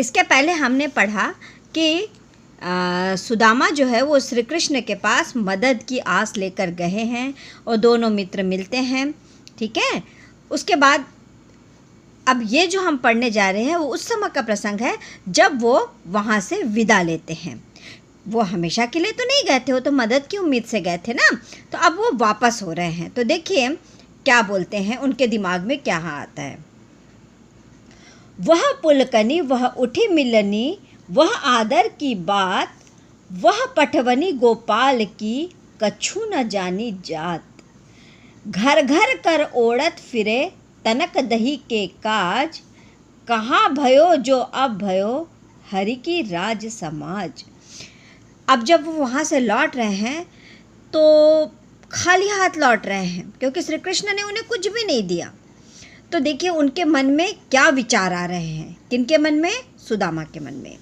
इसके पहले हमने पढ़ा कि सुदामा जो है वो श्री कृष्ण के पास मदद की आस लेकर गए हैं और दोनों मित्र मिलते हैं, ठीक है। उसके बाद अब ये जो हम पढ़ने जा रहे हैं वो उस समय का प्रसंग है जब वो वहाँ से विदा लेते हैं। वो हमेशा के लिए तो नहीं गए थे, वो तो मदद की उम्मीद से गए थे ना, तो अब वो वापस हो रहे हैं। तो देखिए क्या बोलते हैं, उनके दिमाग में क्या आता है। वह पुलकनी वह उठी मिलनी, वह आदर की बात, वह पठवनी गोपाल की, कछु न जानी जात। घर घर कर ओढ़त फिरे, तनक दही के काज, कहाँ भयो जो अब भयो, हरि की राज समाज। अब जब वो वहाँ से लौट रहे हैं तो खाली हाथ लौट रहे हैं, क्योंकि श्री कृष्ण ने उन्हें कुछ भी नहीं दिया। तो देखिए उनके मन में क्या विचार आ रहे हैं, किनके मन में, सुदामा के मन में,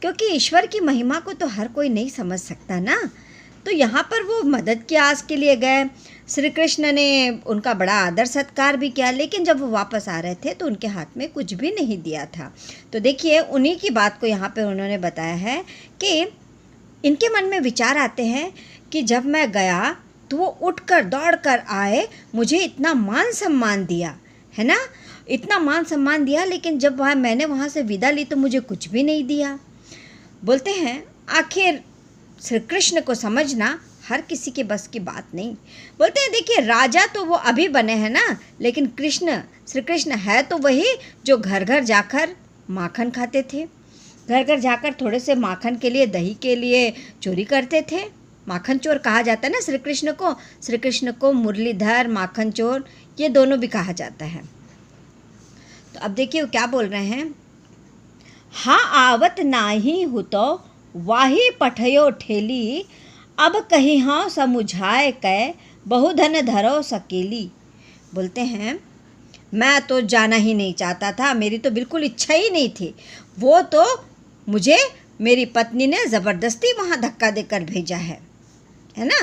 क्योंकि ईश्वर की महिमा को तो हर कोई नहीं समझ सकता ना। तो यहाँ पर वो मदद की आस के लिए गए, श्री कृष्ण ने उनका बड़ा आदर सत्कार भी किया, लेकिन जब वो वापस आ रहे थे तो उनके हाथ में कुछ भी नहीं दिया था। तो देखिए उन्हीं की बात को यहाँ पे उन्होंने बताया है कि इनके मन में विचार आते हैं कि जब मैं गया तो वो उठकर दौड़कर आए, मुझे इतना मान सम्मान दिया, है ना, इतना मान सम्मान दिया, लेकिन जब मैंने वहाँ से विदा ली तो मुझे कुछ भी नहीं दिया। बोलते हैं आखिर श्री कृष्ण को समझना हर किसी के बस की बात नहीं। बोलते हैं देखिए राजा तो वो अभी बने हैं ना, लेकिन श्री कृष्ण है तो वही जो घर घर जाकर माखन खाते थे, घर घर जाकर थोड़े से माखन के लिए, दही के लिए चोरी करते थे। माखन चोर कहा जाता है ना श्री कृष्ण को मुरलीधर, माखन चोर, ये दोनों भी कहा जाता है। तो अब देखिए वो क्या बोल रहे हैं। हाँ आवत नाही हुतो, वाही पठयो ठेली, अब कहीं हाँ समुझाए कै, बहुधन धरो सकेली। बोलते हैं मैं तो जाना ही नहीं चाहता था, मेरी तो बिल्कुल इच्छा ही नहीं थी, वो तो मुझे मेरी पत्नी ने ज़बरदस्ती वहाँ धक्का देकर भेजा है ना।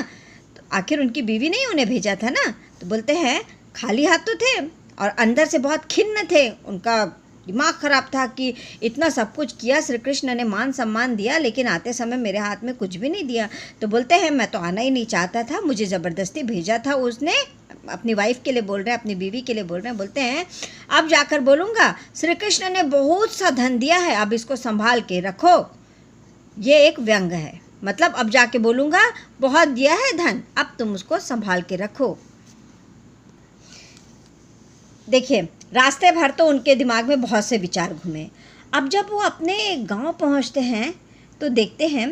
तो आखिर उनकी बीवी नहीं उन्हें भेजा था ना। तो बोलते हैं खाली हाथ तो थे और अंदर से बहुत खिन्न थे, उनका दिमाग ख़राब था कि इतना सब कुछ किया, श्री कृष्ण ने मान सम्मान दिया, लेकिन आते समय मेरे हाथ में कुछ भी नहीं दिया। तो बोलते हैं मैं तो आना ही नहीं चाहता था, मुझे ज़बरदस्ती भेजा था उसने। अपनी वाइफ के लिए बोल रहे हैं, अपनी बीवी के लिए बोल रहे हैं। बोलते हैं अब जाकर बोलूँगा श्री कृष्ण ने बहुत सा धन दिया है, अब इसको संभाल के रखो। ये एक व्यंग है, मतलब अब जाके बोलूँगा बहुत दिया है धन, अब तुम उसको संभाल के रखो। देखिए रास्ते भर तो उनके दिमाग में बहुत से विचार घूमे। अब जब वो अपने गांव पहुंचते हैं तो देखते हैं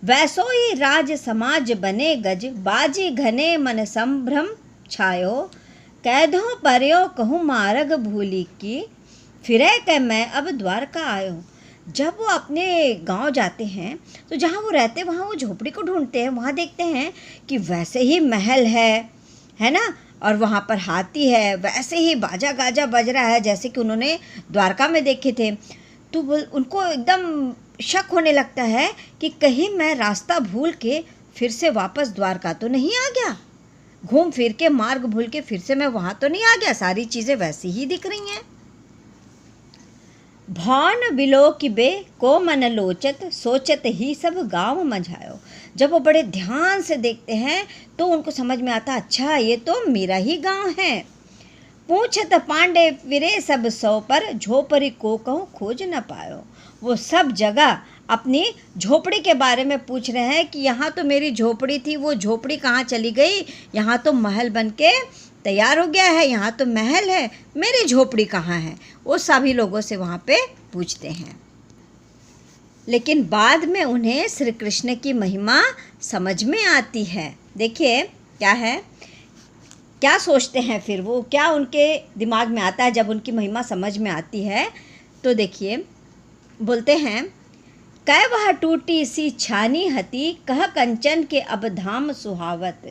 वैसो ही राज समाज बने गज, बाजी घने मन संभ्रम छायो, कैदों पर्यो कहूँ मार्ग भूली की, फिरे कै मैं अब द्वारका आयो। जब वो अपने गांव जाते हैं तो जहाँ वो रहते वहाँ वो झोपड़ी को ढूंढते हैं, वहाँ देखते हैं कि वैसे ही महल है ना, और वहाँ पर हाथी है, वैसे ही बाजा गाजा बज रहा है जैसे कि उन्होंने द्वारका में देखे थे। तो उनको एकदम शक होने लगता है कि कहीं मैं रास्ता भूल के फिर से वापस द्वारका तो नहीं आ गया, घूम फिर के मार्ग भूल के फिर से मैं वहाँ तो नहीं आ गया, सारी चीज़ें वैसी ही दिख रही हैं। भौन बिलोकिबे को मन लोचत, सोचत ही सब गाँव मझायो। जब वो बड़े ध्यान से देखते हैं तो उनको समझ में आता अच्छा ये तो मेरा ही गांव है। पूछत पांडे फिरे सब सौ पर, झोपड़ी को कहूँ खोज न पायो। वो सब जगह अपनी झोपड़ी के बारे में पूछ रहे हैं कि यहाँ तो मेरी झोपड़ी थी, वो झोपड़ी कहाँ चली गई, यहाँ तो महल बन के तैयार हो गया है, यहाँ तो महल है, मेरी झोपड़ी कहाँ है। वो सभी लोगों से वहाँ पे पूछते हैं, लेकिन बाद में उन्हें श्री कृष्ण की महिमा समझ में आती है। देखिए क्या है, क्या सोचते हैं फिर वो, क्या उनके दिमाग में आता है जब उनकी महिमा समझ में आती है। तो देखिए बोलते हैं कै वह टूटी सी छानी हती, कह कंचन के अब धाम सुहावत,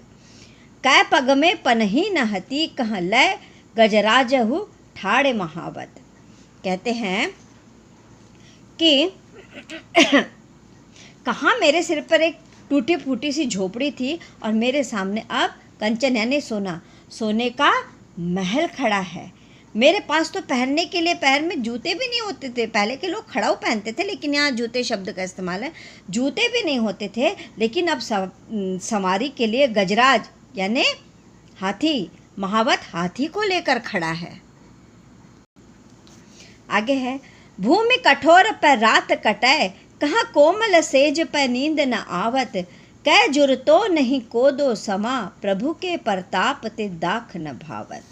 कै पग में पनही न हती, कह लय गजराजहु ठाड़े महावत। कहते हैं कि कहाँ मेरे सिर पर एक टूटी फूटी सी झोपड़ी थी और मेरे सामने अब कंचन यानी सोना, सोने का महल खड़ा है, मेरे पास तो पहनने के लिए पैर में जूते भी नहीं होते थे। पहले के लोग खड़ाऊ पहनते थे, लेकिन यहाँ जूते शब्द का इस्तेमाल है। जूते भी नहीं होते थे, लेकिन अब सवारी के लिए गजराज यानी हाथी, महावत हाथी को लेकर खड़ा है। आगे है, भूमि कठोर पर रात कटै, कहाँ कोमल सेज पर नींद न आवत, कै जुरतो नहीं को दो समा, प्रभु के परताप ते दाख न भावत।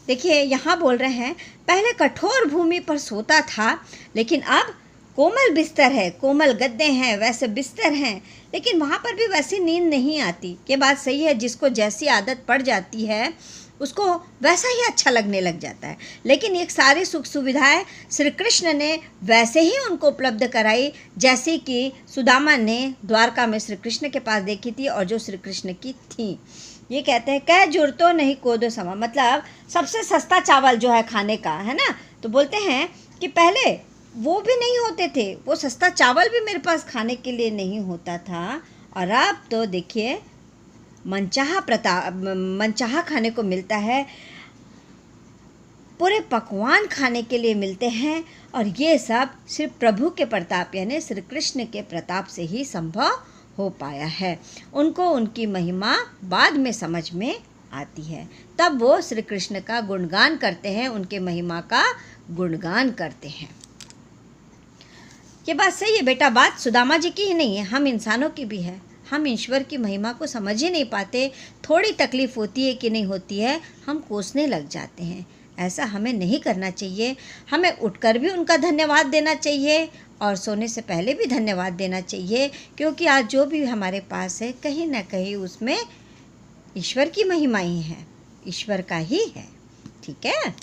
देखिए यहाँ बोल रहे हैं, पहले कठोर भूमि पर सोता था, लेकिन अब कोमल बिस्तर है, कोमल गद्दे हैं, वैसे बिस्तर हैं, लेकिन वहाँ पर भी वैसी नींद नहीं आती। ये बात सही है, जिसको जैसी आदत पड़ जाती है उसको वैसा ही अच्छा लगने लग जाता है। लेकिन ये सारी सुख सुविधाएं श्री कृष्ण ने वैसे ही उनको उपलब्ध कराई जैसे कि सुदामा ने द्वारका में श्री कृष्ण के पास देखी थी और जो श्री कृष्ण की थी। ये कहते हैं, कै जुरतो नहीं कोदो समा, मतलब सबसे सस्ता चावल जो है खाने का, है ना। तो बोलते हैं कि पहले वो भी नहीं होते थे, वो सस्ता चावल भी मेरे पास खाने के लिए नहीं होता था, और अब तो देखिए मनचाहा खाने को मिलता है, पूरे पकवान खाने के लिए मिलते हैं, और ये सब सिर्फ प्रभु के प्रताप यानी श्री कृष्ण के प्रताप से ही संभव हो पाया है। उनको उनकी महिमा बाद में समझ में आती है, तब वो श्री कृष्ण का गुणगान करते हैं, उनके महिमा का गुणगान करते हैं। ये बात सही है बेटा, बात सुदामा जी की ही नहीं है, हम इंसानों की भी है। हम ईश्वर की महिमा को समझ ही नहीं पाते, थोड़ी तकलीफ़ होती है कि नहीं होती है, हम कोसने लग जाते हैं। ऐसा हमें नहीं करना चाहिए। हमें उठकर भी उनका धन्यवाद देना चाहिए और सोने से पहले भी धन्यवाद देना चाहिए, क्योंकि आज जो भी हमारे पास है कहीं ना कहीं उसमें ईश्वर की महिमा ही है, ईश्वर का ही है। ठीक है।